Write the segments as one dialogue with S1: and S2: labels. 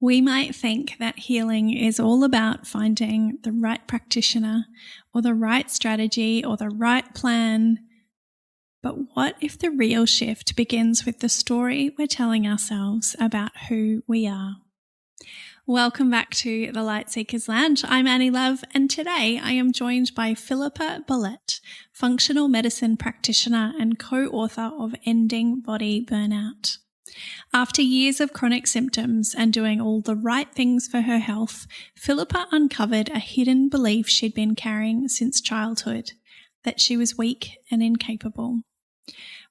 S1: We might think that healing is all about finding the right practitioner or the right strategy or the right plan. But what if the real shift begins with the story we're telling ourselves about who we are? Welcome back to the Light Seekers Lounge. I'm Annie Love, and today I am joined by Filipa Bellette, functional medicine practitioner and co-author of Ending Body Burnout. After years of chronic symptoms and doing all the right things for her health, Filipa uncovered a hidden belief she'd been carrying since childhood, that she was weak and incapable.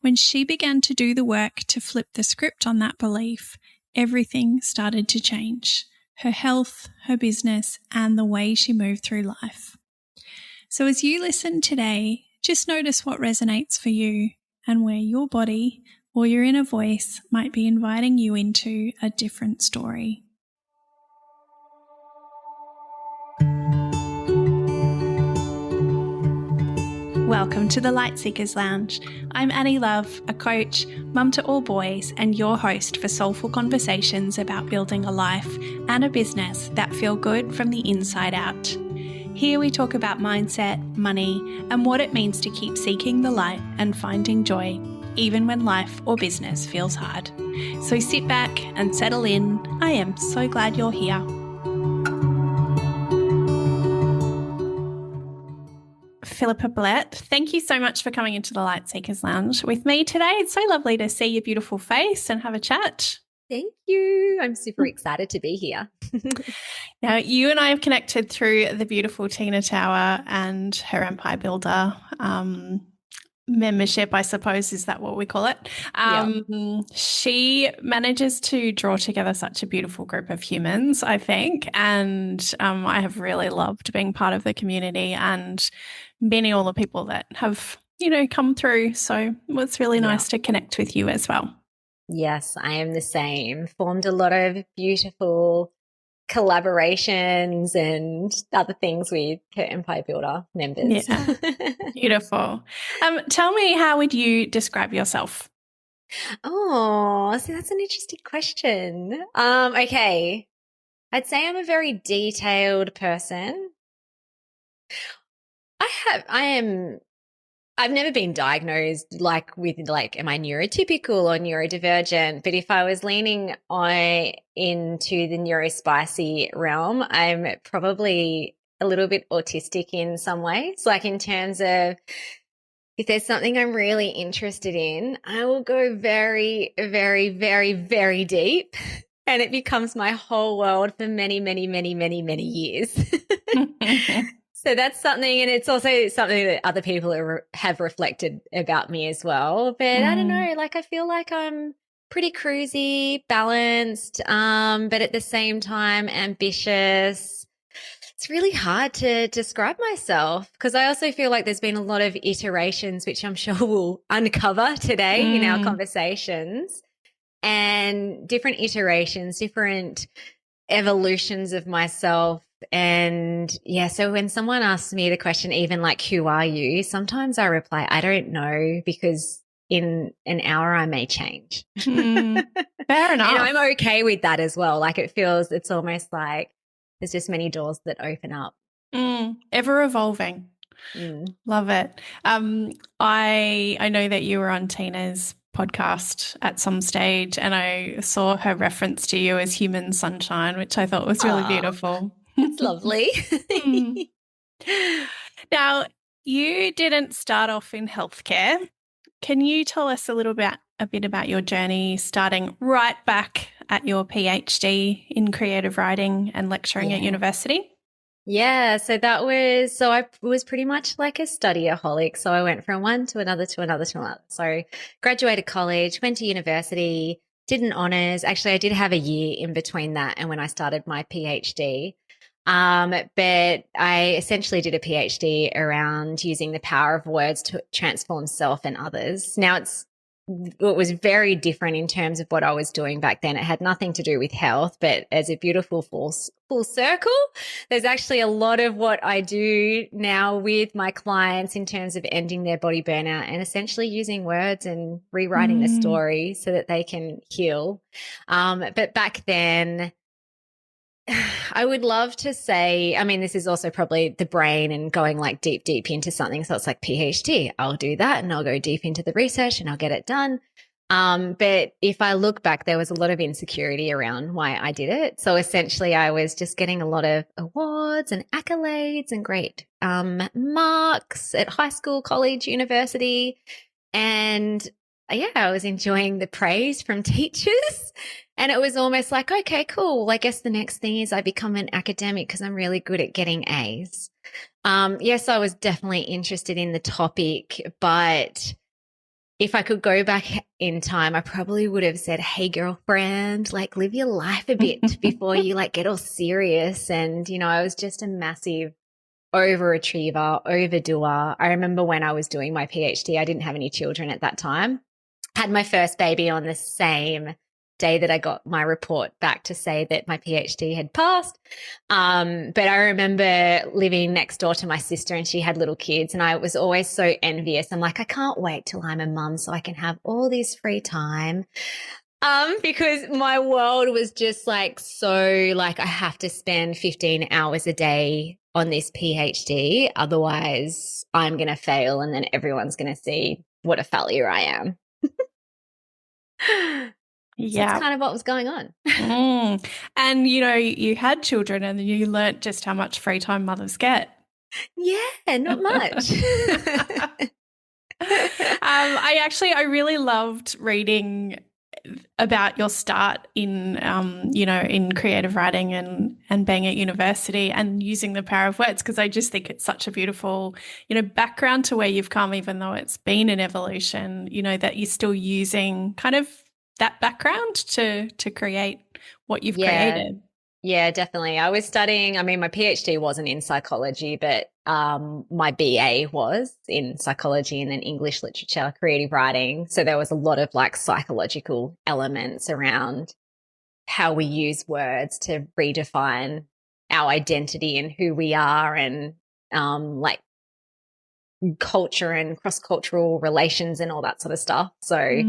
S1: When she began to do the work to flip the script on that belief, everything started to change. Her health, her business, and the way she moved through life. So as you listen today, just notice what resonates for you and where your body or your inner voice might be inviting you into a different story. Welcome to the Light Seekers Lounge. I'm Annie Love, a coach, mum to all boys, and your host for soulful conversations about building a life and a business that feel good from the inside out. Here we talk about mindset, money, and what it means to keep seeking the light and finding joy, even when life or business feels hard. So sit back and settle in. I am so glad you're here. Filipa Bellette, thank you so much for coming into the Light Seekers Lounge with me today. It's so lovely to see your beautiful face and have a chat.
S2: Thank you. I'm super excited to be here.
S1: Now, you and I have connected through the beautiful Tina Tower and her Empire Builder membership, I suppose. Is that what we call it? She manages to draw together such a beautiful group of humans, I think, and I have really loved being part of the community and meeting all the people that have, come through. So it's really nice to connect with you as well.
S2: Yes, I am the same. Formed a lot of beautiful collaborations and other things with her Empire Builder members.
S1: Yeah, beautiful. Tell me, how would you describe yourself?
S2: Oh, so that's an interesting question. Okay. I'd say I'm a very detailed person. I've never been diagnosed am I neurotypical or neurodivergent? But if I was leaning into the neurospicy realm, I'm probably a little bit autistic in some ways, like in terms of if there's something I'm really interested in, I will go very, very, very, very deep. And it becomes my whole world for many, many, many, many, many years. So that's something, and it's also something that other people have reflected about me as well. But I don't know, I feel like I'm pretty cruisy, balanced, but at the same time ambitious. It's really hard to describe myself because I also feel like there's been a lot of iterations, which I'm sure we'll uncover today in our conversations, and different iterations, different evolutions of myself. And so when someone asks me the question, even like, who are you? Sometimes I reply, I don't know, because in an hour I may change.
S1: Fair enough.
S2: And I'm okay with that as well. Like it's almost like there's just many doors that open up.
S1: Ever evolving. Love it. I know that you were on Tina's podcast at some stage, and I saw her reference to you as human sunshine, which I thought was really beautiful.
S2: It's lovely.
S1: Now, you didn't start off in healthcare. Can you tell us a bit about your journey starting right back at your PhD in creative writing and lecturing at university?
S2: Yeah, so I was pretty much like a studyaholic. So I went from one to another to another to another. So graduated college, went to university, did an honours. Actually, I did have a year in between that and when I started my PhD. But I essentially did a PhD around using the power of words to transform self and others. Now it was very different in terms of what I was doing back then. It had nothing to do with health, but as a beautiful full circle, there's actually a lot of what I do now with my clients in terms of ending their body burnout and essentially using words and rewriting the story so that they can heal. But back then, I would love to say, I mean, this is also probably the brain and going like deep into something. So it's like PhD. I'll do that and I'll go deep into the research and I'll get it done. But if I look back, there was a lot of insecurity around why I did it. So essentially, I was just getting a lot of awards and accolades and great marks at high school, college, university. And yeah, I was enjoying the praise from teachers. And it was almost like, okay, cool. Well, I guess the next thing is I become an academic because I'm really good at getting A's. Yes, I was definitely interested in the topic, but if I could go back in time, I probably would have said, hey, girlfriend, like live your life a bit before you like get all serious. And, you know, I was just a massive overachiever, overdoer. I remember when I was doing my PhD, I didn't have any children at that time. Had my first baby on the same day that I got my report back to say that my PhD had passed. But I remember living next door to my sister and she had little kids and I was always so envious. I'm like, I can't wait till I'm a mum so I can have all this free time. Because my world was just like, so like I have to spend 15 hours a day on this PhD. Otherwise I'm going to fail and then everyone's going to see what a failure I am. So that's kind of what was going on.
S1: And, you know, you had children and you learnt just how much free time mothers get.
S2: Yeah, not much.
S1: I really loved reading about your start in, you know, in creative writing and being at university and using the power of words, because I just think it's such a beautiful, you know, background to where you've come, even though it's been an evolution, you know, that you're still using kind of that background to create what you've created.
S2: Yeah, definitely. I was studying, I mean, my PhD wasn't in psychology, but my BA was in psychology and then English literature, creative writing. So there was a lot of like psychological elements around how we use words to redefine our identity and who we are and like culture and cross-cultural relations and all that sort of stuff. So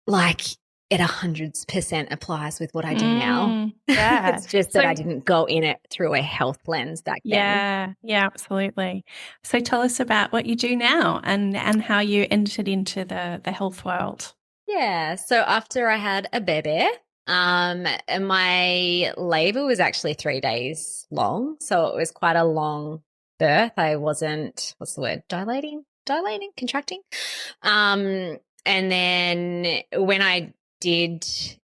S2: like it 100% applies with what I do now.
S1: Yeah.
S2: It's just that I didn't go in it through a health lens back then.
S1: Yeah, absolutely. So tell us about what you do now and how you entered into the health world.
S2: Yeah. So after I had a baby, my labor was actually 3 days long. So it was quite a long birth. I wasn't, what's the word? Dilating, contracting. And then when I did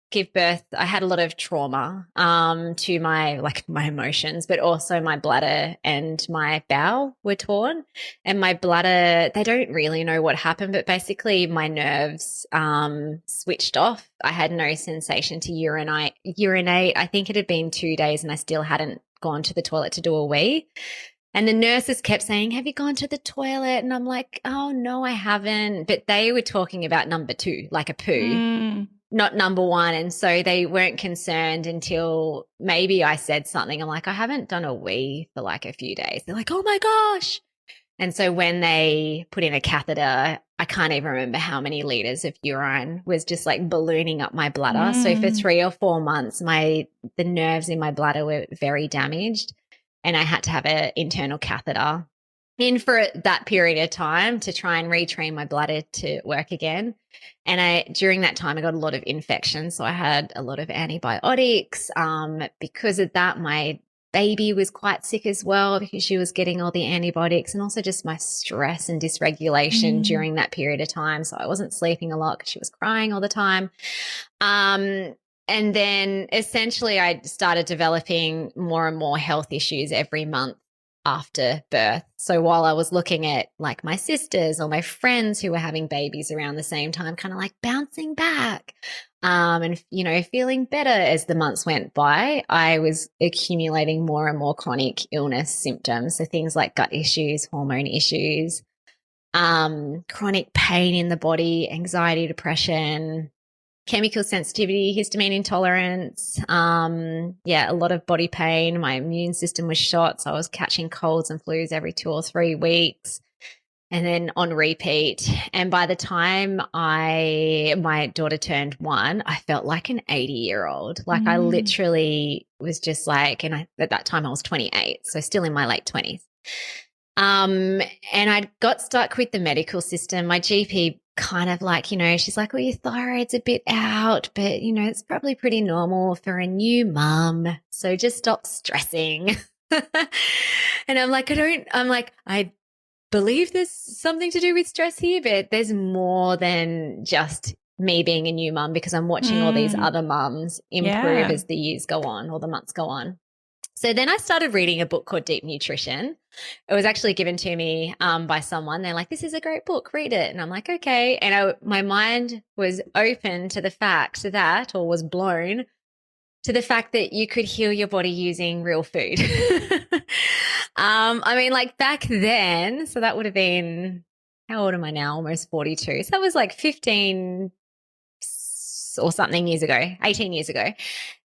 S2: give birth, I had a lot of trauma to my emotions, but also my bladder and my bowel were torn. And my bladder, they don't really know what happened, but basically my nerves switched off. I had no sensation to urinate. I think it had been 2 days and I still hadn't gone to the toilet to do a wee. And the nurses kept saying, have you gone to the toilet? And I'm like, oh, no, I haven't. But they were talking about number 2, like a poo, not number 1. And so they weren't concerned until maybe I said something. I'm like, I haven't done a wee for like a few days. They're like, oh, my gosh. And so when they put in a catheter, I can't even remember how many liters of urine was just like ballooning up my bladder. So for 3 or 4 months, the nerves in my bladder were very damaged. And I had to have an internal catheter in for that period of time to try and retrain my bladder to work again. And during that time, I got a lot of infections. So I had a lot of antibiotics. Because of that, my baby was quite sick as well because she was getting all the antibiotics, and also just my stress and dysregulation during that period of time. So I wasn't sleeping a lot because she was crying all the time. And then essentially I started developing more and more health issues every month after birth. So while I was looking at like my sisters or my friends who were having babies around the same time, kind of like bouncing back, and, you know, feeling better as the months went by, I was accumulating more and more chronic illness symptoms. So things like gut issues, hormone issues, chronic pain in the body, anxiety, depression, chemical sensitivity, histamine intolerance, a lot of body pain. My immune system was shot, so I was catching colds and flus every 2 or 3 weeks. and then on repeat. And by the time my daughter turned 1, I felt like an 80-year-old. Like I literally was just like, and at that time I was 28, so still in my late 20s. And I got stuck with the medical system. My GP kind of like, she's like, well, your thyroid's a bit out, but, it's probably pretty normal for a new mum. So just stop stressing. And I'm like, I believe there's something to do with stress here, but there's more than just me being a new mum, because I'm watching all these other mums improve as the years go on or the months go on. So then I started reading a book called Deep Nutrition. It was actually given to me by someone. They're like, this is a great book, read it. And I'm like, okay. And my mind was open to the fact that, or was blown to the fact that you could heal your body using real food. I mean, like back then, so that would have been, how old am I now? Almost 42. So that was like 15 or something years ago, 18 years ago.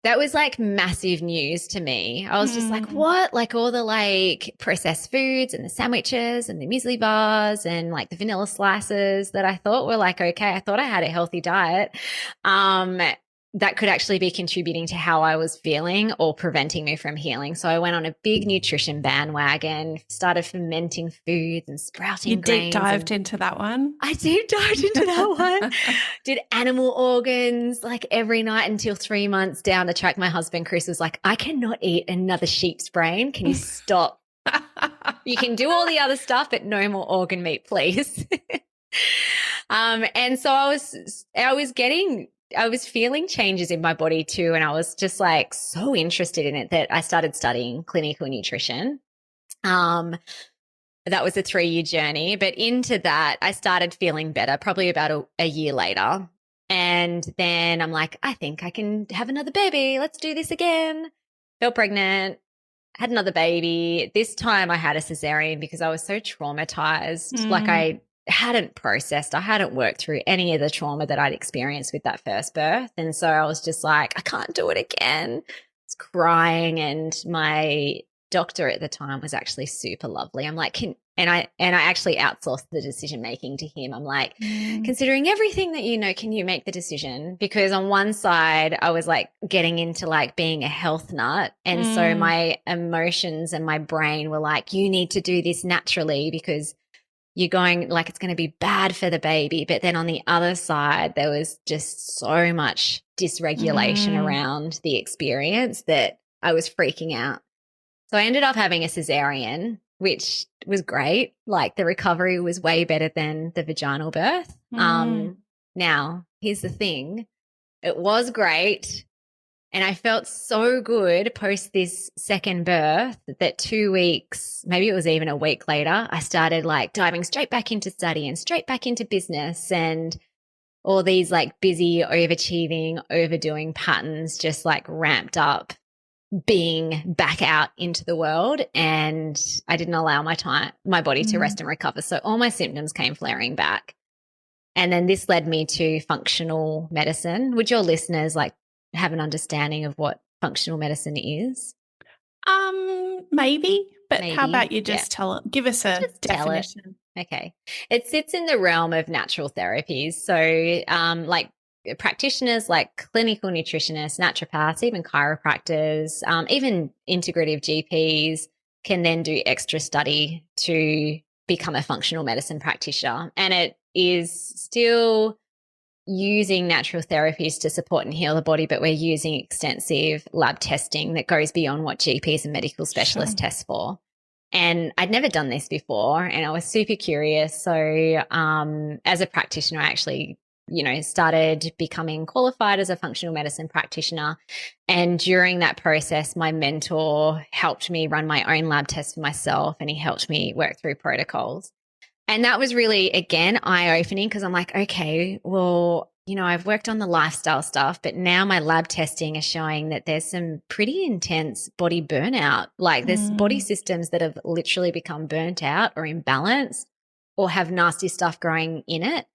S2: That was like massive news to me. I was just like, what? Like all the like processed foods and the sandwiches and the muesli bars and like the vanilla slices that I thought were like, okay, I thought I had a healthy diet. That could actually be contributing to how I was feeling or preventing me from healing. So I went on a big nutrition bandwagon, started fermenting foods and sprouting grains.
S3: You deep dived into that one?
S2: I deep dived into that one. Did animal organs like every night until 3 months down the track. My husband, Chris, was like, I cannot eat another sheep's brain. Can you stop? You can do all the other stuff, but no more organ meat, please. And so I was feeling changes in my body too, and I was just like so interested in it that I started studying clinical nutrition. That was a 3-year journey, but into that I started feeling better probably about a year later. And then I'm like, I think I can have another baby. Let's do this again. Felt pregnant, had another baby. This time I had a cesarean because I was so traumatized. Like I hadn't worked through any of the trauma that I'd experienced with that first birth. And so I was just like, I can't do it again. I was crying, and my doctor at the time was actually super lovely. I'm like, and I actually outsourced the decision making to him. I'm like, considering everything that can you make the decision? Because on one side I was like getting into like being a health nut, and so my emotions and my brain were like, you need to do this naturally because you're going like it's going to be bad for the baby. But then on the other side, there was just so much dysregulation around the experience that I was freaking out. So I ended up having a cesarean, which was great. Like the recovery was way better than the vaginal birth. Now, here's the thing. It was great. And I felt so good post this second birth that 2 weeks, maybe it was even a week later, I started like diving straight back into study and straight back into business, and all these like busy, overachieving, overdoing patterns just like ramped up being back out into the world. And I didn't allow my body to rest and recover. So all my symptoms came flaring back. And then this led me to functional medicine. Would your listeners like have an understanding of what functional medicine is?
S3: Maybe, but how about you just give us a definition?
S2: Okay. It sits in the realm of natural therapies. So like practitioners like clinical nutritionists, naturopaths, even chiropractors, even integrative GPs can then do extra study to become a functional medicine practitioner. And it is still using natural therapies to support and heal the body, but we're using extensive lab testing that goes beyond what GPs and medical specialists test for. And I'd never done this before, and I was super curious. So as a practitioner, I actually, started becoming qualified as a functional medicine practitioner. And during that process, my mentor helped me run my own lab tests for myself, and he helped me work through protocols. And that was really, again, eye-opening, because I'm like, okay, well, I've worked on the lifestyle stuff, but now my lab testing is showing that there's some pretty intense body burnout. Like there's body systems that have literally become burnt out or imbalanced or have nasty stuff growing in it.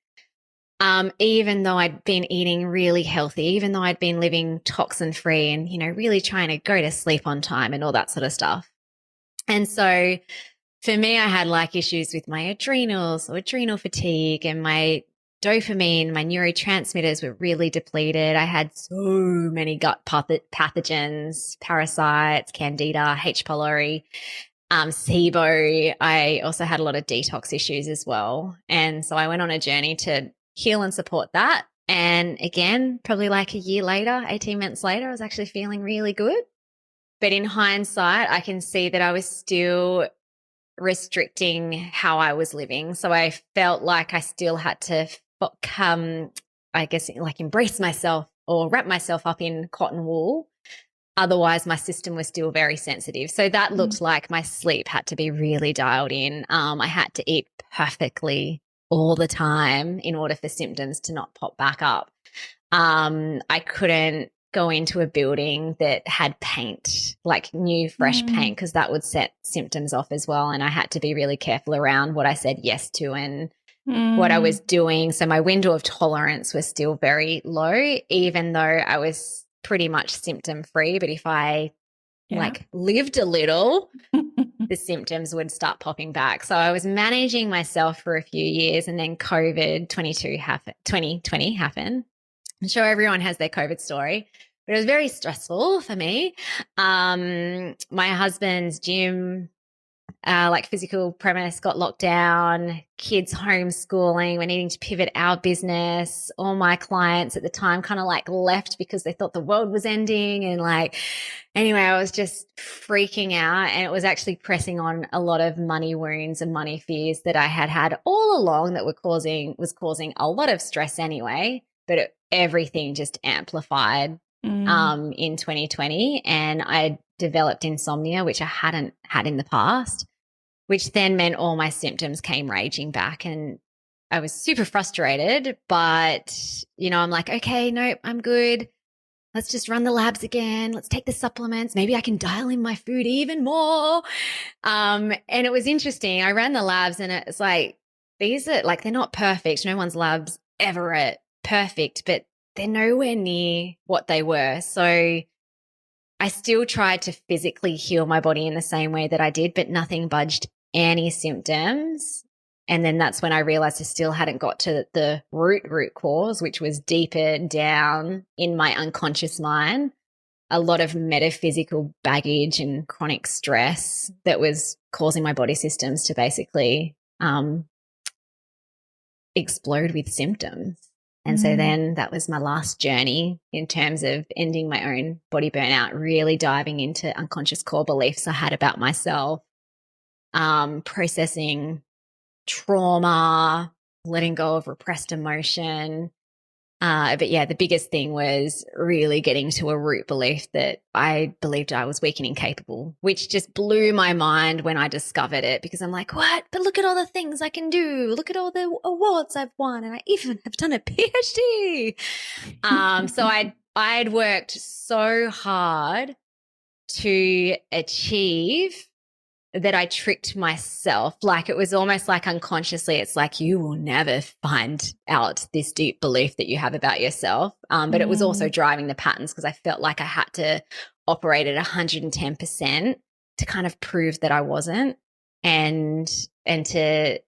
S2: Even though I'd been eating really healthy, even though I'd been living toxin-free and, really trying to go to sleep on time and all that sort of stuff. And so for me, I had like issues with my adrenals or adrenal fatigue, and my dopamine, my neurotransmitters were really depleted. I had so many gut pathogens, parasites, candida, H. pylori, SIBO. I also had a lot of detox issues as well. And so I went on a journey to heal and support that. And again, probably like a year later, 18 months later, I was actually feeling really good. But in hindsight, I can see that I was still restricting how I was living. So I felt like I still had to I guess, like embrace myself or wrap myself up in cotton wool. Otherwise, my system was still very sensitive. So that looked like my sleep had to be really dialed in. I had to eat perfectly all the time in order for symptoms to not pop back up. I couldn't go into a building that had paint, like new, fresh paint, because that would set symptoms off as well. And I had to be really careful around what I said yes to and what I was doing. So my window of tolerance was still very low, even though I was pretty much symptom free. But if I like lived a little, the symptoms would start popping back. So I was managing myself for a few years, and then COVID 2020 happened. I'm sure everyone has their COVID story, but it was very stressful for me. My husband's gym, like physical premise, got locked down, kids homeschooling, we're needing to pivot our business. All my clients at the time kind of like left because they thought the world was ending. And like, anyway, I was just freaking out, and it was actually pressing on a lot of money wounds and money fears that I had all along that was causing a lot of stress anyway, but everything just amplified in 2020. And I developed insomnia, which I hadn't had in the past, which then meant all my symptoms came raging back, and I was super frustrated. But, you know, I'm like, okay, nope, I'm good. Let's just run the labs again. Let's take the supplements. Maybe I can dial in my food even more. And it was interesting. I ran the labs, and it's like, these are like, they're not perfect. No one's labs ever are perfect, but they're nowhere near what they were. So I still tried to physically heal my body in the same way that I did, but nothing budged any symptoms. And then that's when I realized I still hadn't got to the root cause, which was deeper down in my unconscious mind. A lot of metaphysical baggage and chronic stress that was causing my body systems to basically explode with symptoms. And so then that was my last journey in terms of ending my own body burnout, really diving into unconscious core beliefs I had about myself, processing trauma, letting go of repressed emotion. But yeah, the biggest thing was really getting to a root belief that I believed I was weak and incapable, which just blew my mind when I discovered it, because I'm like, what? But look at all the things I can do. Look at all the awards I've won, and I even have done a PhD. So I'd worked so hard to achieve that I tricked myself. Like, it was almost like unconsciously, it's like, you will never find out this deep belief that you have about yourself. But it was also driving the patterns, because I felt like I had to operate at 110% to kind of prove that I wasn't, and to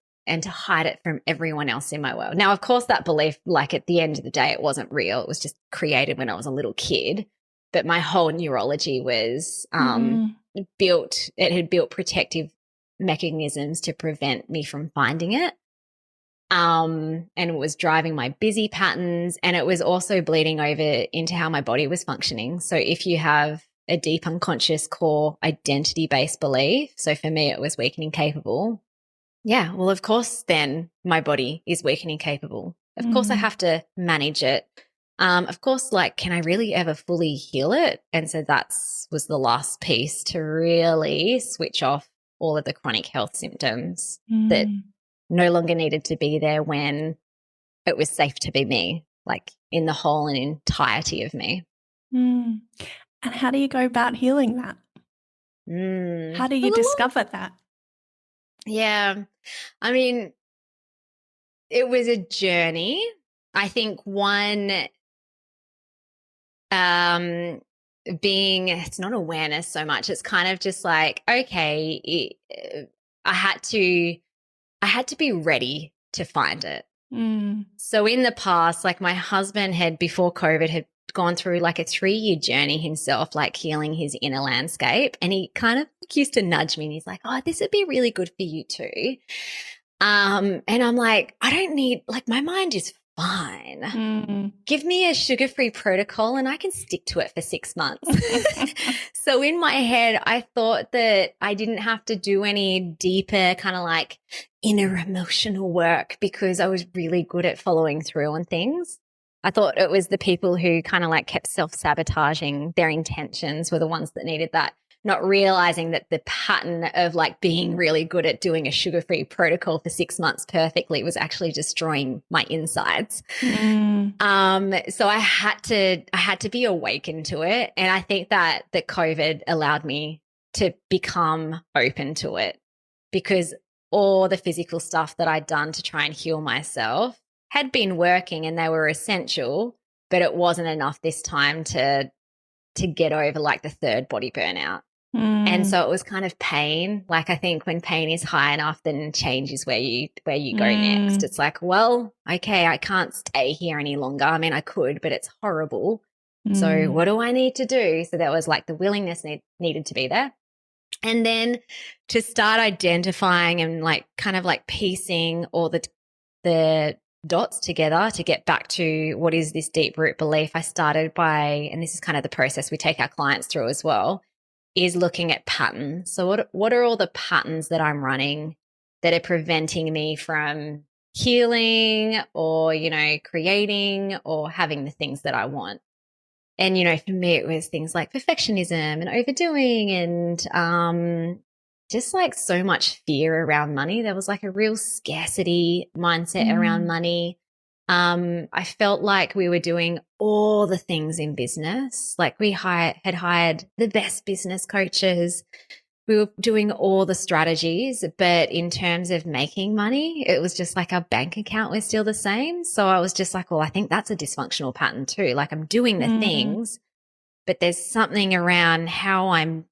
S2: hide it from everyone else in my world. Now, of course, that belief, like at the end of the day, it wasn't real. It was just created when I was a little kid. But my whole neurology was it had built protective mechanisms to prevent me from finding it. And it was driving my busy patterns, and it was also bleeding over into how my body was functioning. So if you have a deep unconscious core identity-based belief, so for me it was weak and incapable. Yeah, well, of course then my body is weak and incapable. Of course I have to manage it. Of course, like, can I really ever fully heal it? And so was the last piece to really switch off all of the chronic health symptoms that no longer needed to be there when it was safe to be me, like in the whole and entirety of me.
S3: And how do you go about healing that? How do you discover that?
S2: Yeah. I mean, it was a journey. I think one, it's not awareness so much. It's kind of just like, okay, I had to be ready to find it. So in the past, like my husband before COVID had gone through like a 3-year journey himself, like healing his inner landscape. And he kind of used to nudge me and he's like, oh, this would be really good for you too. And I'm like, I don't need, like, my mind is fine. Give me a sugar-free protocol and I can stick to it for 6 months. So in my head, I thought that I didn't have to do any deeper kind of like inner emotional work because I was really good at following through on things. I thought it was the people who kind of like kept self-sabotaging their intentions were the ones that needed that, not realizing that the pattern of like being really good at doing a sugar-free protocol for 6 months perfectly was actually destroying my insides. So I had to be awakened to it. And I think that COVID allowed me to become open to it because all the physical stuff that I'd done to try and heal myself had been working and they were essential, but it wasn't enough this time to get over like the third body burnout. And so it was kind of pain. Like I think when pain is high enough, then change is where you go next. It's like, well, okay, I can't stay here any longer. I mean, I could, but it's horrible. So what do I need to do? So there was like the willingness needed to be there. And then to start identifying and like kind of like piecing all the dots together to get back to what is this deep root belief, I started by, and this is kind of the process we take our clients through as well, is looking at patterns. So what are all the patterns that I'm running that are preventing me from healing or, you know, creating or having the things that I want? And, you know, for me, it was things like perfectionism and overdoing and just like so much fear around money. There was like a real scarcity mindset around money. I felt like we were doing all the things in business. Like we had hired the best business coaches. We were doing all the strategies, but in terms of making money, it was just like our bank account was still the same. So I was just like, well, I think that's a dysfunctional pattern too. Like I'm doing the things, but there's something around how I'm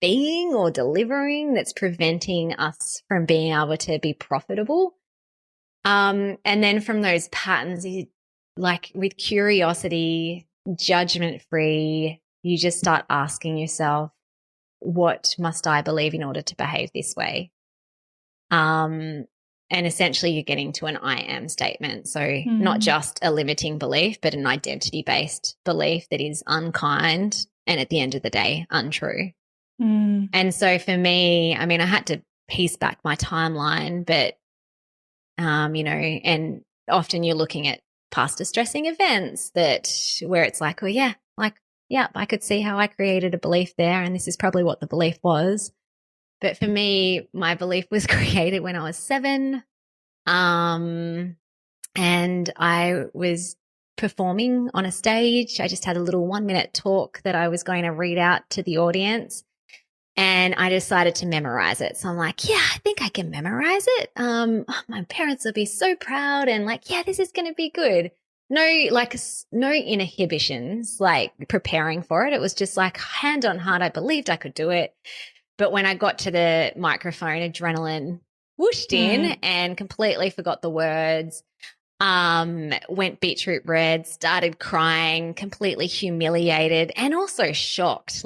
S2: being or delivering that's preventing us from being able to be profitable. And then from those patterns, like with curiosity, judgment free, you just start asking yourself, what must I believe in order to behave this way? And essentially you're getting to an I am statement. So not just a limiting belief, but an identity based belief that is unkind and at the end of the day, untrue. And so for me, I mean, I had to piece back my timeline, but you know, and often you're looking at past distressing events where it's like, oh yeah, I could see how I created a belief there and this is probably what the belief was. But for me, my belief was created when I was 7. And I was performing on a stage. I just had a little 1-minute talk that I was going to read out to the audience. And I decided to memorize it. So I'm like, yeah, I think I can memorize it. My parents will be so proud and like, yeah, this is going to be good. No inhibitions, like preparing for it. It was just like hand on heart. I believed I could do it. But when I got to the microphone, adrenaline whooshed in and completely forgot the words. Went beetroot red, started crying, completely humiliated and also shocked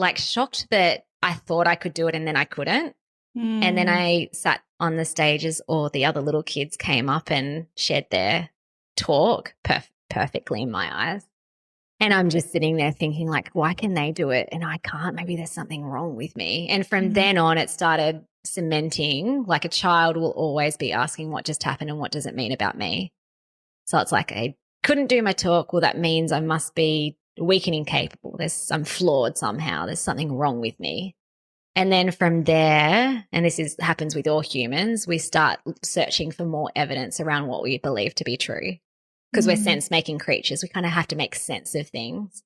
S2: that I thought I could do it and then I couldn't. And then I sat on the stage as all the other little kids came up and shared their talk perfectly in my eyes. And I'm just sitting there thinking like, why can they do it and I can't? Maybe there's something wrong with me. And from then on, it started cementing, like a child will always be asking what just happened and what does it mean about me? So it's like I couldn't do my talk. Well, that means I must be weak and incapable. I'm flawed somehow. There's something wrong with me. And then from there, and happens with all humans, we start searching for more evidence around what we believe to be true. Because we're sense-making creatures. We kind of have to make sense of things.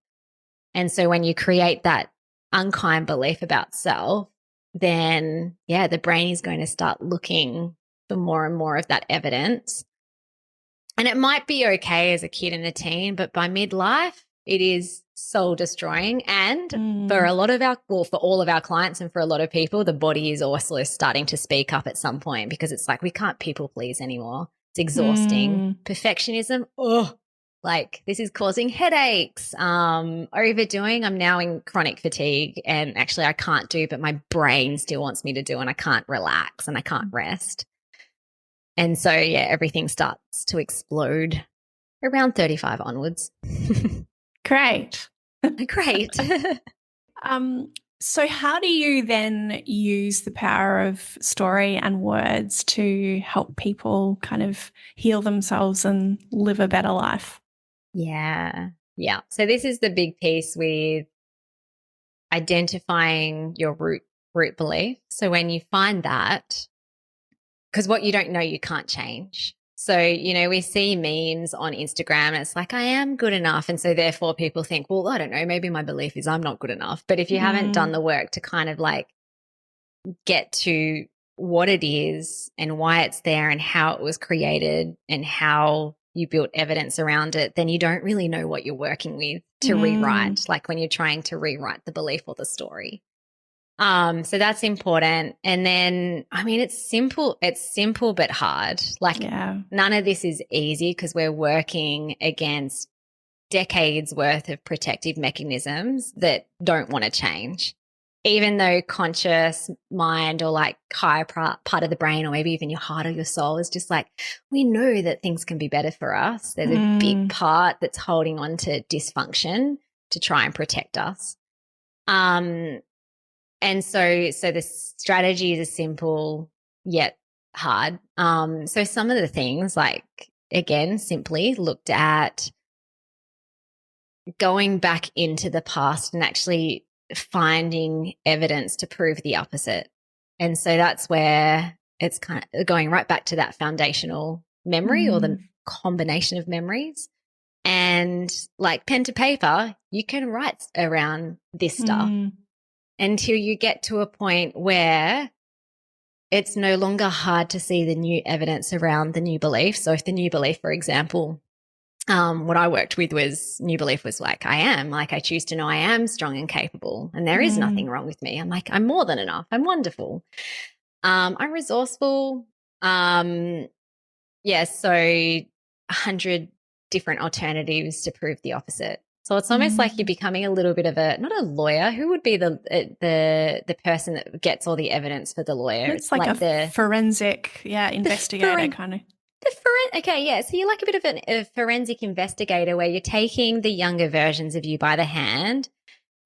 S2: And so when you create that unkind belief about self, then, yeah, the brain is going to start looking for more and more of that evidence. And it might be okay as a kid and a teen, but by midlife, It is soul destroying. And for for all of our clients and for a lot of people, the body is also starting to speak up at some point because it's like we can't people please anymore. It's exhausting. Perfectionism, like this is causing headaches. Overdoing, I'm now in chronic fatigue and actually I can't do, but my brain still wants me to do and I can't relax and I can't rest. And so, yeah, everything starts to explode around 35 onwards.
S3: Great.
S2: Great.
S3: So how do you then use the power of story and words to help people kind of heal themselves and live a better life?
S2: Yeah. So this is the big piece with identifying your root belief. So when you find that, because what you don't know, you can't change. So, we see memes on Instagram and it's like, I am good enough. And so therefore people think, well, I don't know, maybe my belief is I'm not good enough. But if you haven't done the work to kind of like get to what it is and why it's there and how it was created and how you built evidence around it, then you don't really know what you're working with to rewrite, like when you're trying to rewrite the belief or the story. So that's important. And then, I mean, it's simple but hard. Like none of this is easy because we're working against decades worth of protective mechanisms that don't want to change. Even though conscious mind or like higher part of the brain or maybe even your heart or your soul is just like, we know that things can be better for us. There's a big part that's holding on to dysfunction to try and protect us. And so the strategy is simple yet hard. So some of the things like, again, simply looked at going back into the past and actually finding evidence to prove the opposite. And so that's where it's kind of going right back to that foundational memory or the combination of memories. And like pen to paper, you can write around this stuff. Until you get to a point where it's no longer hard to see the new evidence around the new belief. So if the new belief, for example, what I worked with was new belief was like, I choose to know I am strong and capable and there is nothing wrong with me. I'm like, I'm more than enough. I'm wonderful. I'm resourceful. So 100 different alternatives to prove the opposite. So it's almost like you're becoming a little bit of not a lawyer. Who would be the person that gets all the evidence for the lawyer?
S3: It's like a forensic, investigator kind of.
S2: So you're like a bit of a forensic investigator where you're taking the younger versions of you by the hand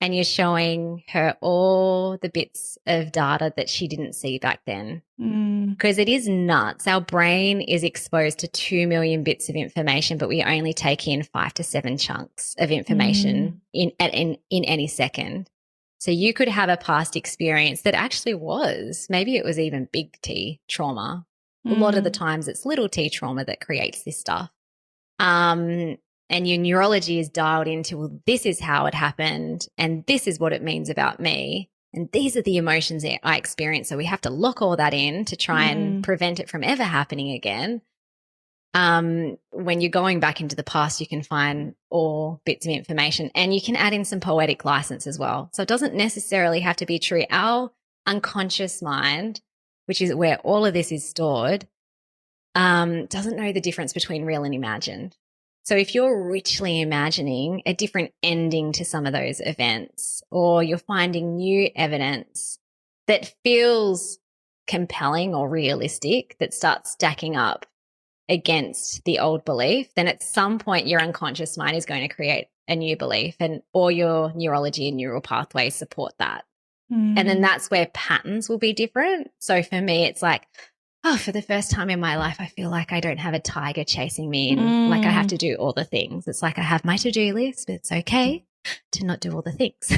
S2: and you're showing her all the bits of data that she didn't see back then. Because it is nuts. Our brain is exposed to 2 million bits of information, but we only take in 5 to 7 chunks of information in any second. So you could have a past experience that actually maybe it was even big T trauma. A lot of the times it's little t trauma that creates this stuff. And your neurology is dialed into, well, this is how it happened and this is what it means about me. And these are the emotions that I experience. So we have to lock all that in to try and prevent it from ever happening again. When you're going back into the past, you can find all bits of information and you can add in some poetic license as well. So it doesn't necessarily have to be true. Our unconscious mind, which is where all of this is stored, doesn't know the difference between real and imagined. So if you're richly imagining a different ending to some of those events, or you're finding new evidence that feels compelling or realistic that starts stacking up against the old belief, then at some point your unconscious mind is going to create a new belief or your neurology and neural pathways support that. And then that's where patterns will be different. So for me, it's like, for the first time in my life, I feel like I don't have a tiger chasing me and like I have to do all the things. It's like I have my to-do list, but it's okay to not do all the things.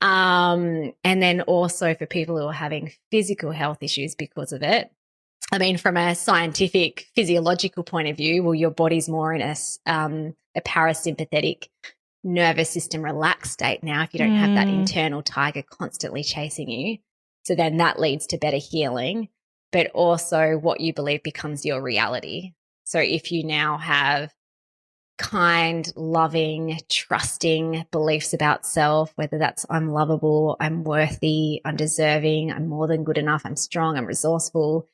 S2: And then also for people who are having physical health issues because of it, I mean, from a scientific physiological point of view, well, your body's more in a parasympathetic nervous system relaxed state now if you don't have that internal tiger constantly chasing you. So then that leads to better healing. But also what you believe becomes your reality. So if you now have kind, loving, trusting beliefs about self, whether that's I'm lovable, I'm worthy, I'm deserving, I'm more than good enough, I'm strong, I'm resourceful,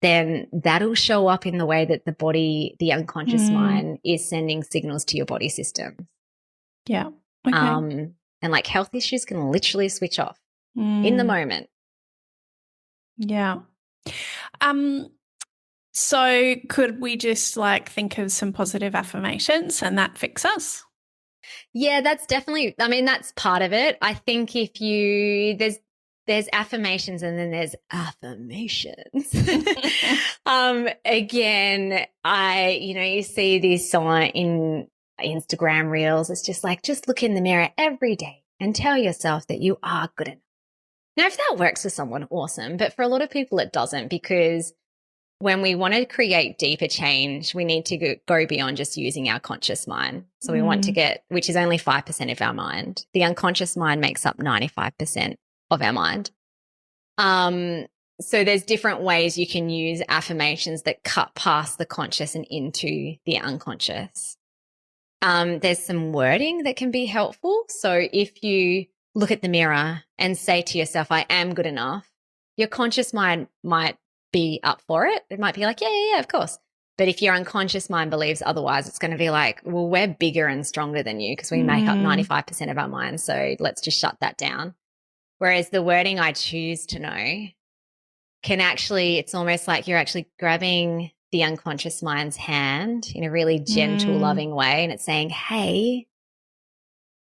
S2: then that'll show up in the way that the body, the unconscious mind is sending signals to your body system.
S3: Yeah. Okay.
S2: And like health issues can literally switch off in the moment.
S3: Yeah. So could we just like think of some positive affirmations and that fix us?
S2: Yeah, that's definitely, I mean, that's part of it. I think if you, there's affirmations and then there's affirmations. Again, you see this in Instagram reels. It's just like, just look in the mirror every day and tell yourself that you are good enough. Now, if that works for someone, awesome. But for a lot of people, it doesn't, because when we want to create deeper change, we need to go beyond just using our conscious mind. So we want to get, which is only 5% of our mind. The unconscious mind makes up 95% of our mind. So there's different ways you can use affirmations that cut past the conscious and into the unconscious. There's some wording that can be helpful. So if you look at the mirror and say to yourself, I am good enough, your conscious mind might be up for it. It might be like, yeah, of course. But if your unconscious mind believes otherwise, it's going to be like, well, we're bigger and stronger than you because we make up 95% of our mind. So let's just shut that down. Whereas the wording I choose to know can actually, it's almost like you're actually grabbing the unconscious mind's hand in a really gentle, loving way. And it's saying, hey,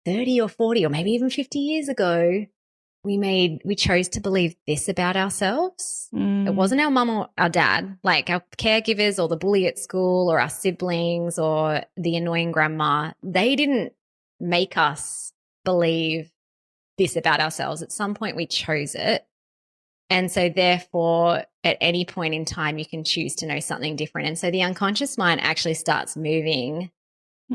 S2: 30 or 40 or maybe even 50 years ago, we chose to believe this about ourselves. It wasn't our mum or our dad, like our caregivers or the bully at school or our siblings or the annoying grandma. They didn't make us believe this about ourselves. At some point we chose it. And so therefore at any point in time you can choose to know something different. And so the unconscious mind actually starts moving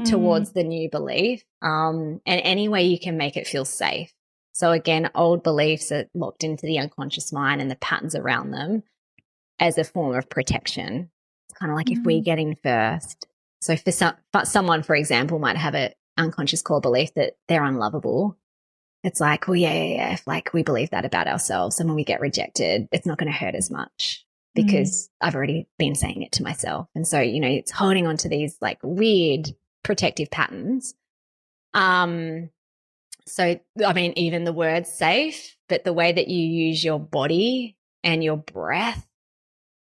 S2: towards the new belief. And any way you can make it feel safe. So again, old beliefs are locked into the unconscious mind and the patterns around them as a form of protection. It's kind of like if we get in first. So for someone, for example, might have an unconscious core belief that they're unlovable. It's like, well, yeah. If like we believe that about ourselves and when we get rejected, it's not going to hurt as much because I've already been saying it to myself. And so, it's holding on to these like weird protective patterns. So, I mean, even the word safe, but the way that you use your body and your breath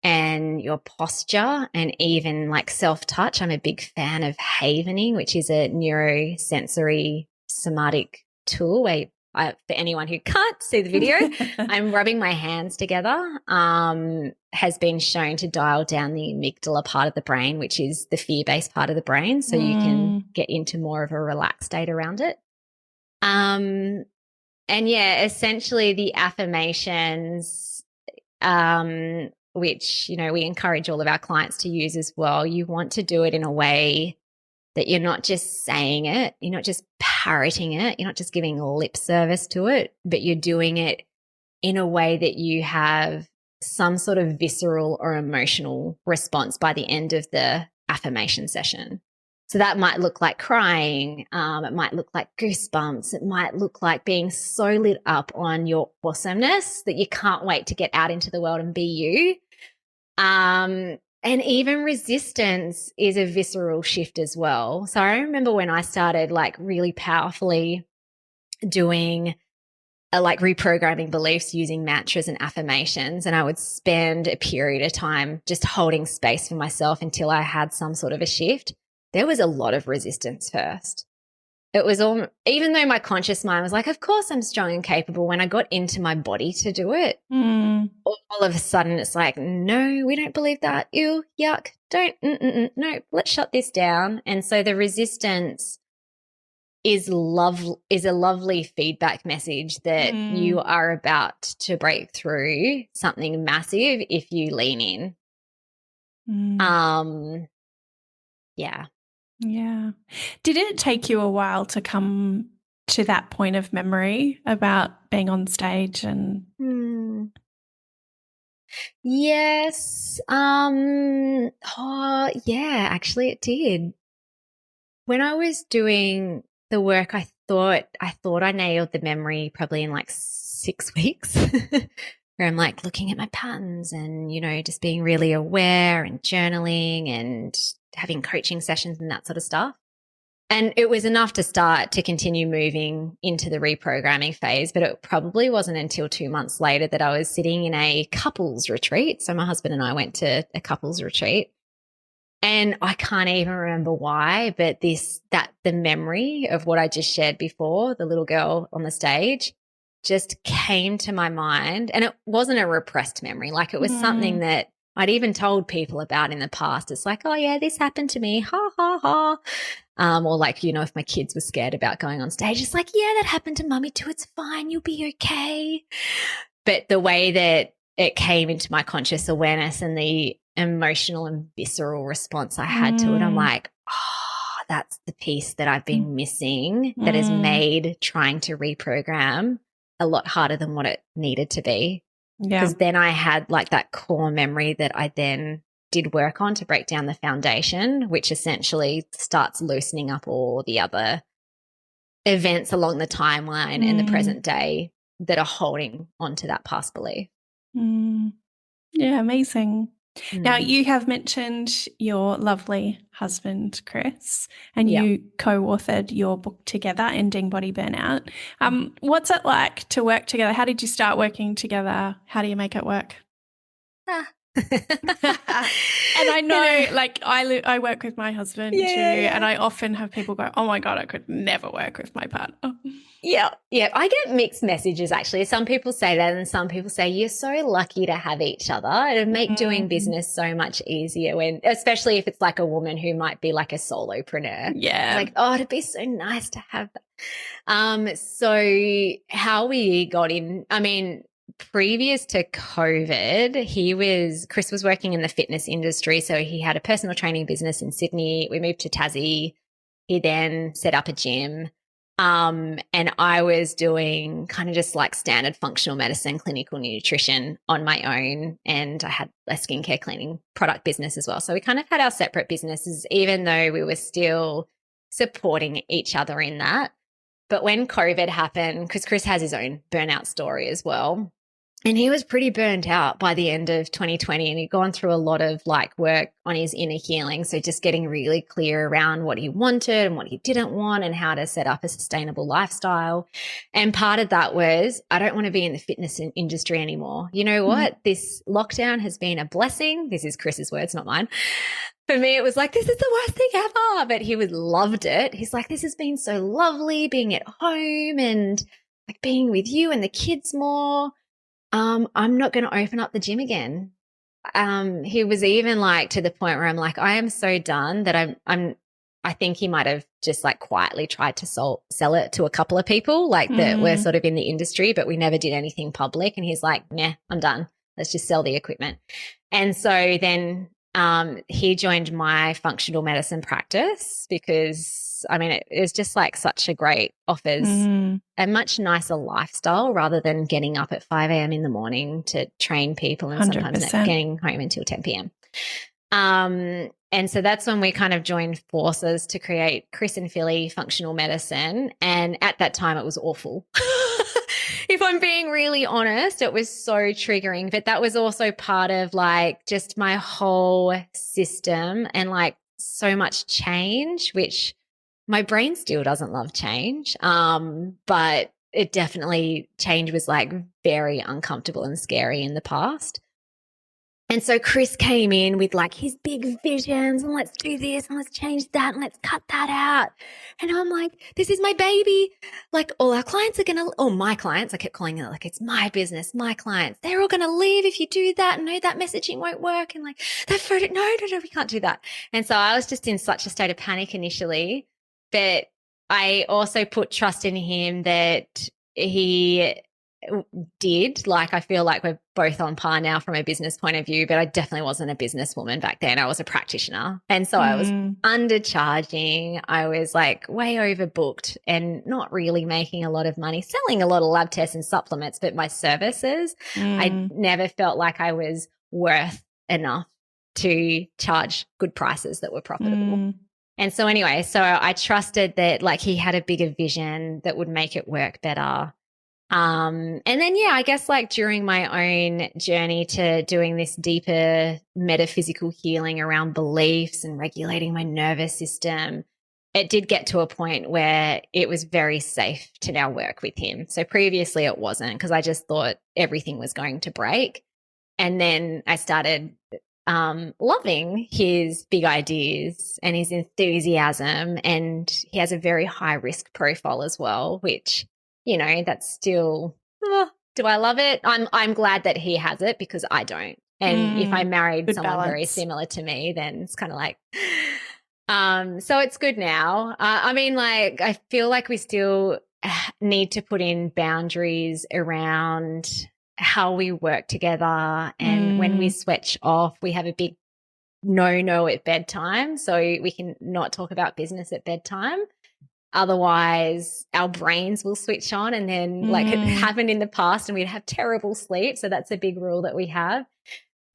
S2: and your posture and even like self-touch. I'm a big fan of havening, which is a neurosensory somatic tool where for anyone who can't see the video, I'm rubbing my hands together, has been shown to dial down the amygdala part of the brain, which is the fear-based part of the brain. So you can get into more of a relaxed state around it. And yeah, essentially the affirmations, which, we encourage all of our clients to use as well. You want to do it in a way that you're not just saying it, you're not just parroting it, you're not just giving lip service to it, but you're doing it in a way that you have some sort of visceral or emotional response by the end of the affirmation session. So that might look like crying. It might look like goosebumps. It might look like being so lit up on your awesomeness that you can't wait to get out into the world and be you. And even resistance is a visceral shift as well. So I remember when I started like really powerfully doing like reprogramming beliefs using mantras and affirmations, and I would spend a period of time just holding space for myself until I had some sort of a shift. There was a lot of resistance first. It was all, even though my conscious mind was like, of course I'm strong and capable, when I got into my body to do it, all of a sudden it's like, no, we don't believe that. Ew, yuck, don't, no, let's shut this down. And so the resistance is a lovely feedback message that you are about to break through something massive if you lean in. Yeah.
S3: Yeah. Did it take you a while to come to that point of memory about being on stage and
S2: Yes. Oh, yeah, actually it did. when I was doing the work, I thought I nailed the memory probably in like 6 weeks where I'm like looking at my patterns and, just being really aware and journaling and having coaching sessions and that sort of stuff. And it was enough to start to continue moving into the reprogramming phase, but it probably wasn't until 2 months later that I was sitting in a couples retreat. So my husband and I went to a couples retreat. And I can't even remember why, but the memory of what I just shared before, the little girl on the stage, just came to my mind. And it wasn't a repressed memory. Like it was something that I'd even told people about in the past. It's like, oh yeah, this happened to me. Ha, ha, ha. Or like, if my kids were scared about going on stage, it's like, yeah, that happened to mummy too. It's fine. You'll be okay. But the way that it came into my conscious awareness and the emotional and visceral response I had to it, I'm like, oh, that's the piece that I've been missing that has made trying to reprogram a lot harder than what it needed to be.
S3: Yeah.
S2: Because then I had like that core memory that I then did work on to break down the foundation, which essentially starts loosening up all the other events along the timeline and the present day that are holding onto that past belief.
S3: Yeah, amazing. Now, you have mentioned your lovely husband, Chris, and you co-authored your book together, Ending Body Burnout. What's it like to work together? How did you start working together? How do you make it work? And I know, like, I work with my husband too, and I often have people go, oh my God, I could never work with my partner.
S2: Yeah. I get mixed messages actually. Some people say that and some people say you're so lucky to have each other. It'd make doing business so much easier especially if it's like a woman who might be like a solopreneur.
S3: Yeah.
S2: Like, oh, it'd be so nice to have that. So how we got in, previous to COVID, Chris was working in the fitness industry. So he had a personal training business in Sydney. We moved to Tassie. He then set up a gym. And I was doing kind of just like standard functional medicine, clinical nutrition on my own. And I had a skincare cleaning product business as well. So we kind of had our separate businesses, even though we were still supporting each other in that. But when COVID happened, because Chris has his own burnout story as well, and he was pretty burnt out by the end of 2020 and he'd gone through a lot of like work on his inner healing. So just getting really clear around what he wanted and what he didn't want and how to set up a sustainable lifestyle. And part of that was, I don't want to be in the fitness industry anymore. You know what? This lockdown has been a blessing. This is Chris's words, not mine. For me, it was like, this is the worst thing ever, but he loved it. He's like, this has been so lovely being at home and like being with you and the kids more. I'm not going to open up the gym again. He was even like to the point where I'm like, I am so done that I think he might have just like quietly tried to sell it to a couple of people like that were sort of in the industry, but we never did anything public. And he's like, nah, I'm done. Let's just sell the equipment. And so then he joined my functional medicine practice because it was just like such a great, offers a much nicer lifestyle rather than getting up at 5 a.m. in the morning to train people and 100%. Sometimes not getting home until 10 p.m. And so that's when we kind of joined forces to create Chris and Philly Functional Medicine. And at that time it was awful. If I'm being really honest, it was so triggering, but that was also part of like just my whole system and like so much change, which my brain still doesn't love change. But it definitely, change was like very uncomfortable and scary in the past. And so Chris came in with like his big visions and let's do this and let's change that and let's cut that out. And I'm like, this is my baby. Like all our clients are going to, or my clients, I kept calling it like, it's my business, my clients. They're all going to leave if you do that. And no, that messaging won't work. And like that photo, no, we can't do that. And so I was just in such a state of panic initially, but I also put trust in him that he did. Like I feel like we're both on par now from a business point of view, but I definitely wasn't a businesswoman back then. I was a practitioner. And so I was undercharging. I was like way overbooked and not really making a lot of money, selling a lot of lab tests and supplements, but my services, I never felt like I was worth enough to charge good prices that were profitable. And so anyway, so I trusted that like he had a bigger vision that would make it work better. And then, yeah, I guess like during my own journey to doing this deeper metaphysical healing around beliefs and regulating my nervous system, it did get to a point where it was very safe to now work with him. So previously it wasn't, because I just thought everything was going to break. And then I started loving his big ideas and his enthusiasm, and he has a very high risk profile as well, which, you know, that's still, do I love it? I'm glad that he has it, because I don't. And if I married someone very similar to me, then it's kind of like, so it's good now. I mean, like, I feel like we still need to put in boundaries around how we work together, and when we switch off, we have a big no at bedtime, so we can not talk about business at bedtime. Otherwise our brains will switch on, and then like it happened in the past and we'd have terrible sleep. So that's a big rule that we have.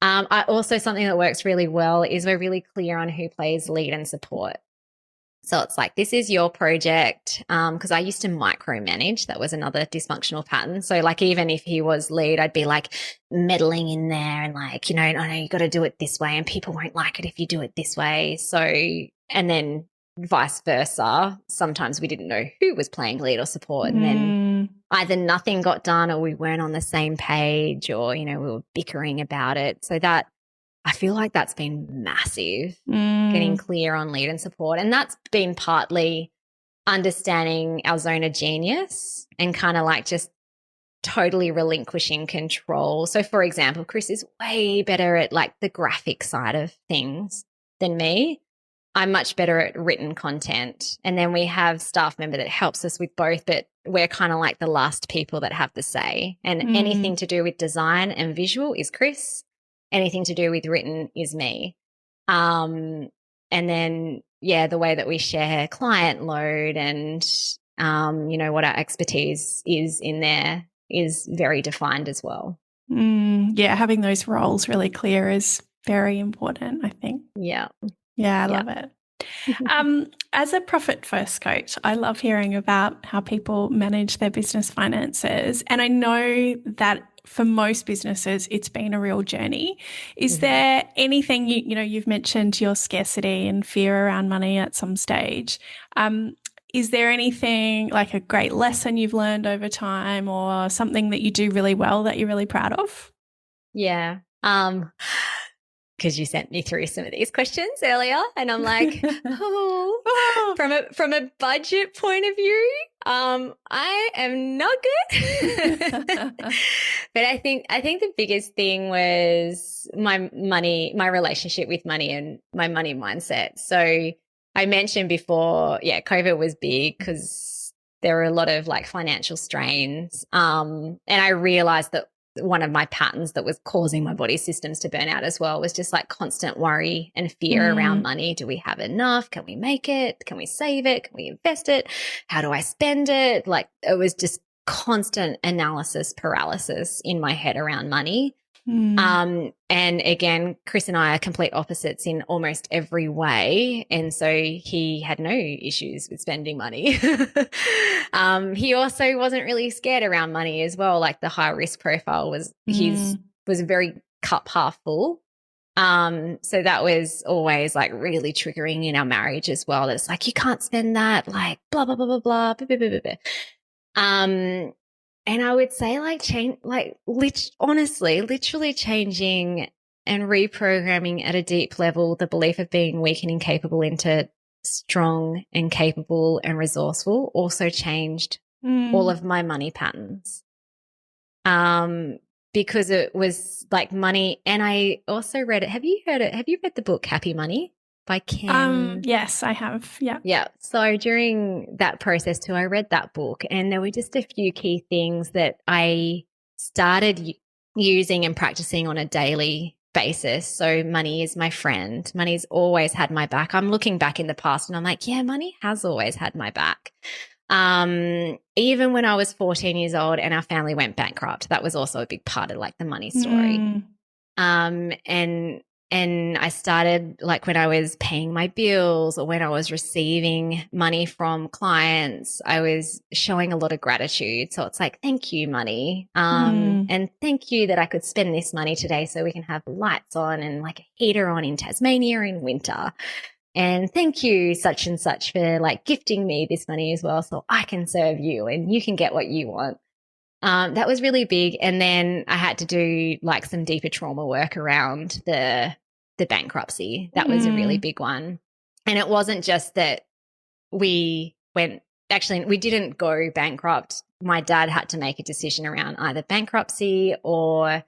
S2: I also, something that works really well is we're really clear on who plays lead and support. So it's like, this is your project. Because I used to micromanage. That was another dysfunctional pattern. So like, even if he was lead, I'd be like meddling in there and like, you know, no, you got to do it this way, and people won't like it if you do it this way. So, and then vice versa. Sometimes we didn't know who was playing lead or support, and then either nothing got done, or we weren't on the same page, or, you know, we were bickering about it. So that, I feel like that's been massive, getting clear on lead and support. And that's been partly understanding our zone of genius and kind of like just totally relinquishing control. So for example, Chris is way better at like the graphic side of things than me. I'm much better at written content. And then we have staff member that helps us with both, but we're kind of like the last people that have the say. And anything to do with design and visual is Chris. Anything to do with written is me. And then, yeah, the way that we share client load and, you know, what our expertise is in there is very defined as well.
S3: Yeah, having those roles really clear is very important, I think.
S2: Yeah.
S3: Yeah, I love it. As a profit first coach, I love hearing about how people manage their business finances. And I know that for most businesses, it's been a real journey. Is there anything, you know, you've mentioned your scarcity and fear around money at some stage. Is there anything like a great lesson you've learned over time, or something that you do really well that you're really proud of?
S2: Yeah. Because you sent me through some of these questions earlier, and I'm like, from a budget point of view, I am not good. But I think the biggest thing was my relationship with money and my money mindset. So I mentioned before, yeah, COVID was big because there were a lot of like financial strains. And I realized that one of my patterns that was causing my body systems to burn out as well was just like constant worry and fear around money. Do we have enough? Can we make it? Can we save it? Can we invest it? How do I spend it? Like, it was just constant analysis paralysis in my head around money. And again, Chris and I are complete opposites in almost every way. And so he had no issues with spending money. He also wasn't really scared around money as well. Like, the high risk profile was was very cup half full. So that was always like really triggering in our marriage as well. That it's like, you can't spend that, like blah, blah, blah, blah, blah, blah, blah, blah, blah. And I would say honestly, literally changing and reprogramming at a deep level the belief of being weak and incapable into strong and capable and resourceful also changed all of my money patterns. Because it was like money. And I also read it. Have you heard it? Have you read the book Happy Money by Ken?
S3: Yes, I have. Yeah.
S2: Yeah. So during that process too, I read that book, and there were just a few key things that I started using and practicing on a daily basis. So money is my friend. Money's always had my back. I'm looking back in the past and I'm like, yeah, money has always had my back. Even when I was 14 years old and our family went bankrupt, that was also a big part of like the money story. And And I started like when I was paying my bills or when I was receiving money from clients, I was showing a lot of gratitude. So it's like, thank you, money. And thank you that I could spend this money today so we can have lights on and like a heater on in Tasmania in winter. And thank you, such and such, for like gifting me this money as well so I can serve you and you can get what you want. That was really big. And then I had to do like some deeper trauma work around the bankruptcy. That was a really big one. And it wasn't just that we didn't go bankrupt. My dad had to make a decision around either bankruptcy or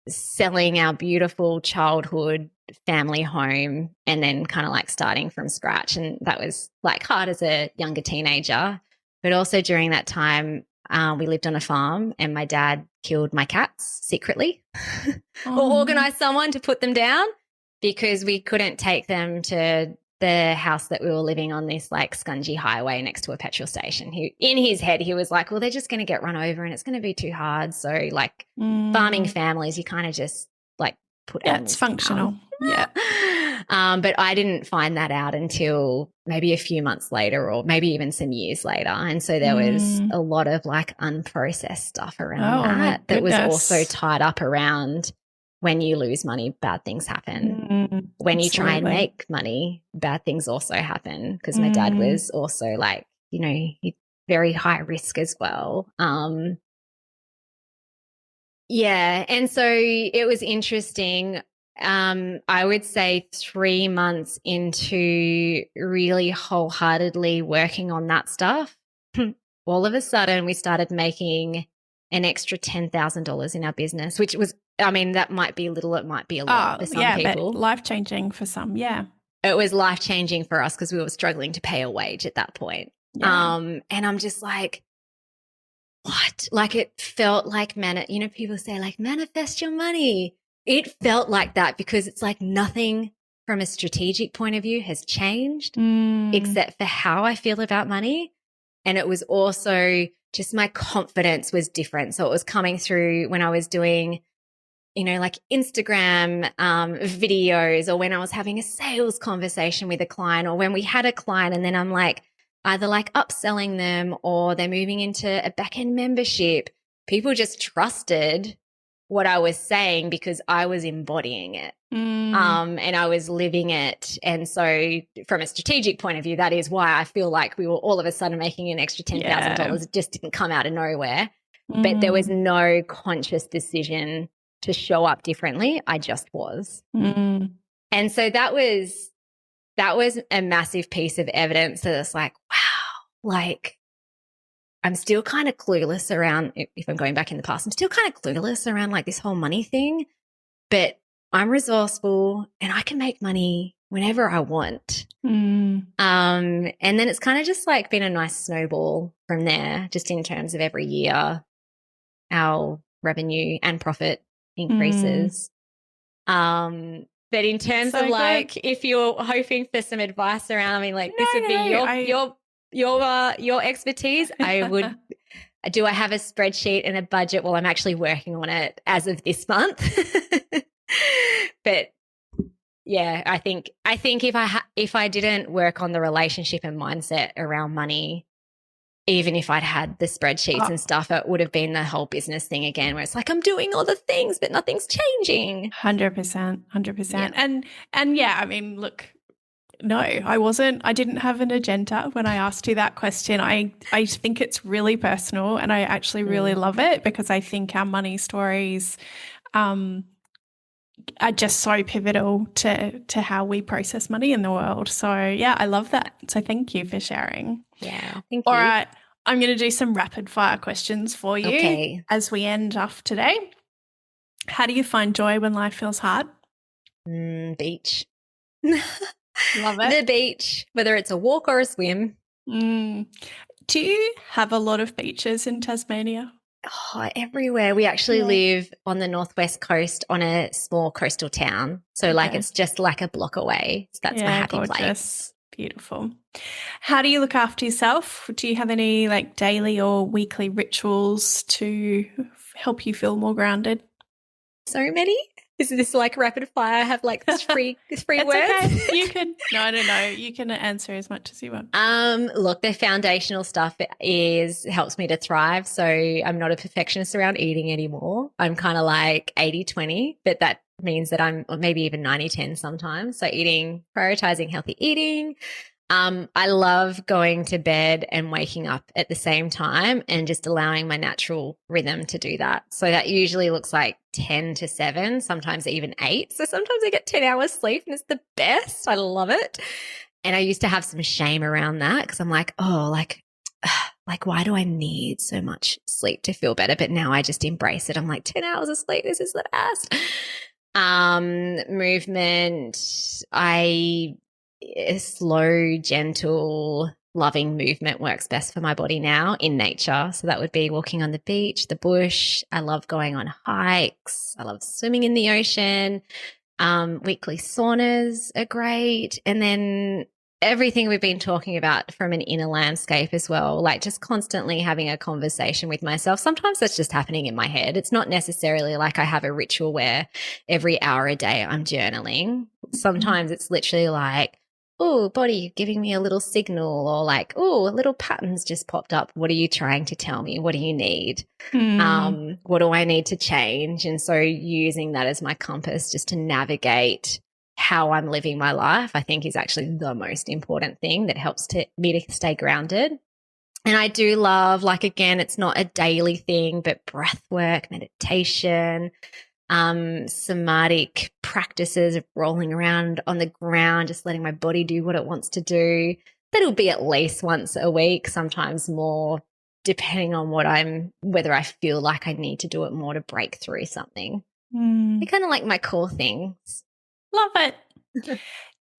S2: selling our beautiful childhood family home and then kind of like starting from scratch. And that was like hard as a younger teenager. But also during that time, we lived on a farm and my dad killed my cats secretly or organised someone to put them down because we couldn't take them to the house that we were living on, this like scungy highway next to a petrol station. In his head, he was like, well, they're just going to get run over and it's going to be too hard. So like farming families, you kind of just like put animals
S3: it's functional.
S2: down.
S3: Yeah.
S2: But I didn't find that out until maybe a few months later or maybe even some years later. And so there was a lot of like unprocessed stuff around that was also tied up around when you lose money, bad things happen. When you try and make money, bad things also happen because my dad was also like, you know, very high risk as well. Yeah. And so it was interesting. I would say 3 months into really wholeheartedly working on that stuff, all of a sudden we started making an extra $10,000 in our business, which was, I mean, that might be little, it might be a lot for some people.
S3: But life-changing for some, yeah.
S2: It was life-changing for us because we were struggling to pay a wage at that point. Yeah. And I'm just like, what? Like it felt like, you know, people say like manifest your money. It felt like that because it's like nothing from a strategic point of view has changed except for how I feel about money. And it was also just my confidence was different. So it was coming through when I was doing, you know, like Instagram videos or when I was having a sales conversation with a client or when we had a client and then I'm like either like upselling them or they're moving into a back-end membership. People just trusted what I was saying because I was embodying it and I was living it. And so from a strategic point of view, that is why I feel like we were all of a sudden making an extra $10,000. It just didn't come out of nowhere. But there was no conscious decision to show up differently. I just was. And so that was a massive piece of evidence that it's like, wow, like I'm still kind of clueless around, if I'm going back in the past, I'm still kind of clueless around like this whole money thing, but I'm resourceful and I can make money whenever I want. And then it's kind of just like been a nice snowball from there, just in terms of every year, our revenue and profit increases. But in terms of like, if you're hoping for some advice around, I mean, like this would be your expertise. Do I have a spreadsheet and a budget? Well, I'm actually working on it as of this month. But yeah, I think if I didn't work on the relationship and mindset around money, even if I'd had the spreadsheets and stuff, it would have been the whole business thing again, where it's like I'm doing all the things, but nothing's changing.
S3: 100%. Yeah. And yeah, I mean, look. No, I didn't have an agenda when I asked you that question. I think it's really personal and I actually really love it because I think our money stories are just so pivotal to how we process money in the world. So yeah, I love that. So thank you for sharing.
S2: Yeah, thank you.
S3: All right, I'm going to do some rapid fire questions for you as we end off today. How do you find joy when life feels hard?
S2: Beach.
S3: Love it.
S2: The beach, whether it's a walk or a swim.
S3: Do you have a lot of beaches in Tasmania?
S2: Oh, everywhere. We actually live on the northwest coast on a small coastal town. So like it's just like a block away. So that's my happy place.
S3: Beautiful. How do you look after yourself? Do you have any like daily or weekly rituals to help you feel more grounded?
S2: So many. Is this like rapid fire? I have like three words.
S3: Okay. You can no. You can answer as much as you want.
S2: Look, the foundational stuff helps me to thrive. So I'm not a perfectionist around eating anymore. I'm kind of like 80-20, but that means that I'm maybe even 90-10 sometimes. So prioritizing healthy eating. I love going to bed and waking up at the same time and just allowing my natural rhythm to do that. So that usually looks like 10 to 7, sometimes even 8. So sometimes I get 10 hours sleep and it's the best. I love it. And I used to have some shame around that because I'm like, oh, like, why do I need so much sleep to feel better? But now I just embrace it. I'm like, 10 hours of sleep, this is the best. Movement, slow, gentle, loving movement works best for my body now in nature. So that would be walking on the beach, the bush. I love going on hikes. I love swimming in the ocean. Weekly saunas are great. And then everything we've been talking about from an inner landscape as well, like just constantly having a conversation with myself. Sometimes that's just happening in my head. It's not necessarily like I have a ritual where every hour a day I'm journaling. Sometimes it's literally like, oh, body, you're giving me a little signal, or like, oh, a little pattern's just popped up. What are you trying to tell me? What do you need? What do I need to change? And so using that as my compass just to navigate how I'm living my life, I think is actually the most important thing that helps me to stay grounded. And I do love, like, again, it's not a daily thing, but breath work, meditation, somatic practices of rolling around on the ground, just letting my body do what it wants to do. That'll be at least once a week, sometimes more, depending on whether I feel like I need to do it more to break through something. They're kind of like my core things.
S3: Love it.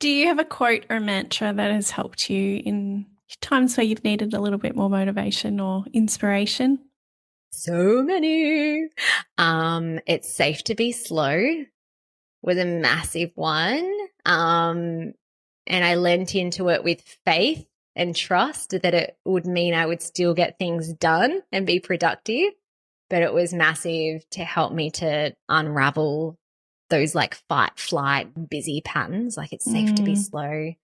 S3: Do you have a quote or mantra that has helped you in times where you've needed a little bit more motivation or inspiration?
S2: So many. It's safe to be slow was a massive one. And I lent into it with faith and trust that it would mean I would still get things done and be productive. But it was massive to help me to unravel those like fight, flight, busy patterns. Like it's safe to be slow.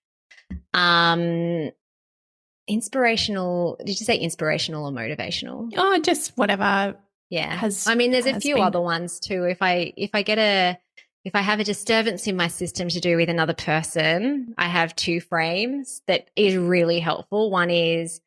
S2: Inspirational. Did you say inspirational or motivational?
S3: Oh, just whatever.
S2: Yeah. I mean, there's a few other ones too. If I have a disturbance in my system to do with another person, I have 2 frames that is really helpful. One is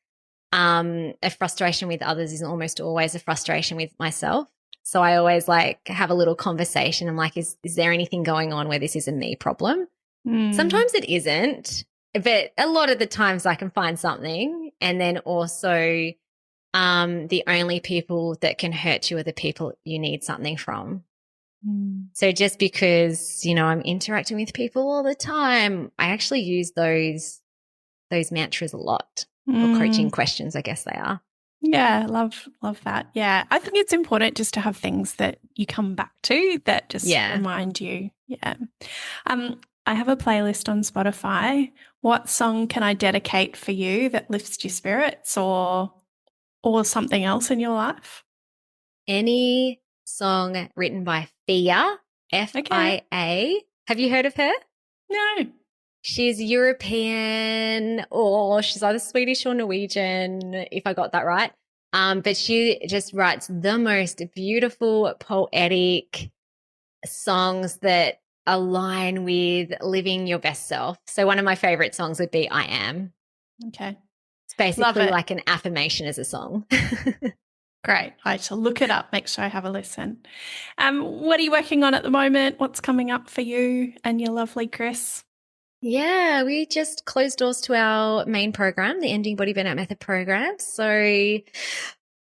S2: a frustration with others is almost always a frustration with myself. So I always like have a little conversation. I'm like, is there anything going on where this is a me problem? Sometimes it isn't, but a lot of the times I can find something. And then also the only people that can hurt you are the people you need something from. So just because, I'm interacting with people all the time, I actually use those mantras a lot, or coaching questions, I guess they are.
S3: Yeah, love that. Yeah, I think it's important just to have things that you come back to that just remind you. Yeah. I have a playlist on Spotify. What song can I dedicate for you that lifts your spirits or something else in your life?
S2: Any song written by Fia, Fia. Have you heard of her?
S3: No.
S2: She's European, or she's either Swedish or Norwegian, if I got that right. But she just writes the most beautiful, poetic songs that align with living your best self. So one of my favorite songs would be I Am.
S3: Okay.
S2: It's basically like an affirmation as a song.
S3: Great. I shall look it up, make sure I have a listen. What are you working on at the moment? What's coming up for you and your lovely Chris?
S2: Yeah, we just closed doors to our main program, the Ending Body Burnout Method program. So I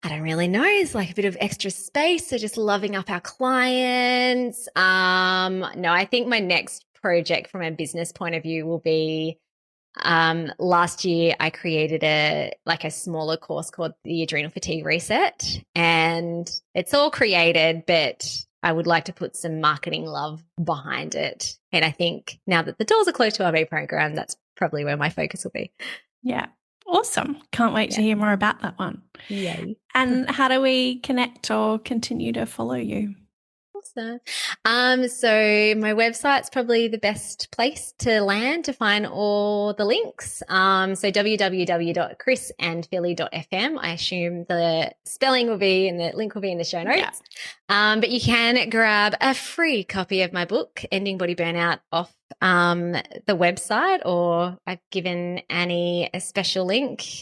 S2: don't really know. It's like a bit of extra space. So just loving up our clients. No, I think my next project from a business point of view will be last year I created a smaller course called the Adrenal Fatigue Reset, and it's all created, but I would like to put some marketing love behind it. And I think now that the doors are closed to our main program, that's probably where my focus will be.
S3: Yeah. Awesome. Can't wait to hear more about that one.
S2: Yay.
S3: And how do we connect or continue to follow you?
S2: Awesome. So my website's probably the best place to land to find all the links. So www.chrisandphilly.fm. I assume the spelling will be and the link will be in the show notes. Yeah. But you can grab a free copy of my book, Ending Body Burnout, off the website, or I've given Annie a special link.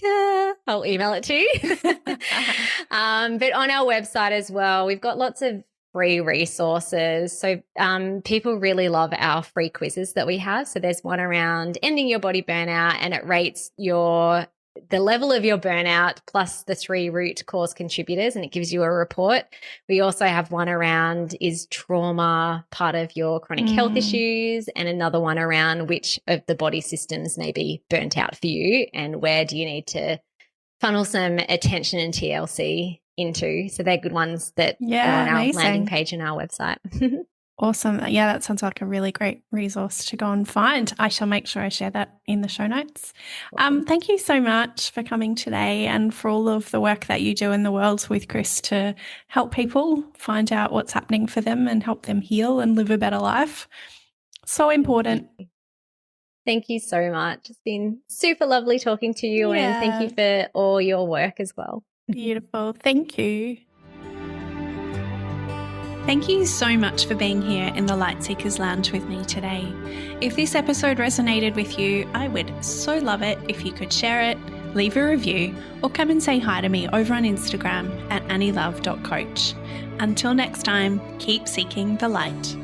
S2: I'll email it to you. But on our website as well, we've got lots of free resources. So people really love our free quizzes that we have. So there's one around ending your body burnout, and it rates the level of your burnout plus the 3 root cause contributors, and it gives you a report. We also have one around, is trauma part of your chronic health issues, and another one around which of the body systems may be burnt out for you and where do you need to funnel some attention and TLC into. So they're good ones that are on our landing page and our website.
S3: Awesome. Yeah, that sounds like a really great resource to go and find. I shall make sure I share that in the show notes. Awesome. Thank you so much for coming today and for all of the work that you do in the world with Chris to help people find out what's happening for them and help them heal and live a better life. So important.
S2: Thank you so much. It's been super lovely talking to you, and thank you for all your work as well.
S3: Beautiful. Thank you.
S1: Thank you so much for being here in the Light Seekers Lounge with me today. If this episode resonated with you, I would so love it if you could share it, leave a review, or come and say hi to me over on Instagram at annielove.coach. Until next time, keep seeking the light.